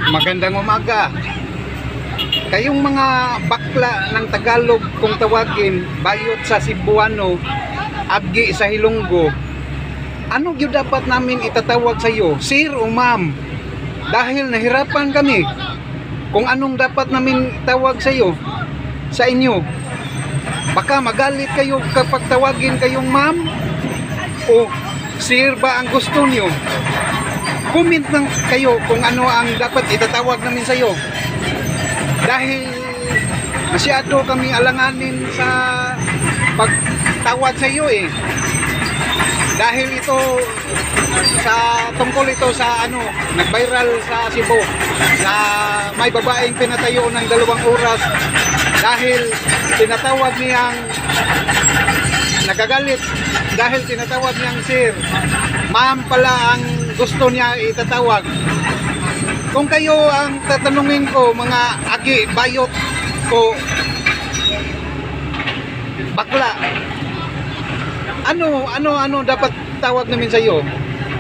Magandang umaga. Kayong mga bakla ng Tagalog kung tawagin, bayot sa Cebuano, abgi sa Hilonggo, ano gyud dapat namin itatawag sa iyo? Sir o ma'am? Dahil nahirapan kami kung anong dapat namin tawag sa iyo, sa inyo. Baka magalit kayo kapag tawagin kayong ma'am o sir ba ang gusto niyo. Comment lang kayo kung ano ang dapat itatawag namin sa iyo. Dahil masyado kami alanganin sa pagtawag sa iyo eh. Dahil ito tungkol ito sa nag-viral sa Cebu na may babaeng pinatayo ng 2 oras dahil tinatawag niyang nagagalit dahil tinatawag niyang sir. Ma'am pala ang gusto niya itatawag. Kung kayo ang tatanungin ko, mga agi, bayot o bakla, ano dapat tawag namin sa iyo?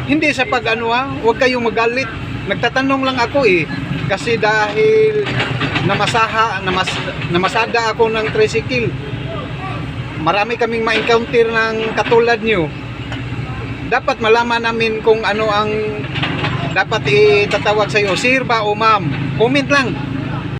Hindi sa huwag kayong magalit. Nagtatanong lang ako eh. Kasi dahil namasada ako ng tricycle. Marami kaming ma-encounter ng katulad nyo. Dapat malaman namin kung ano ang dapat itatawag sa iyo, sir ba o ma'am. Comment lang.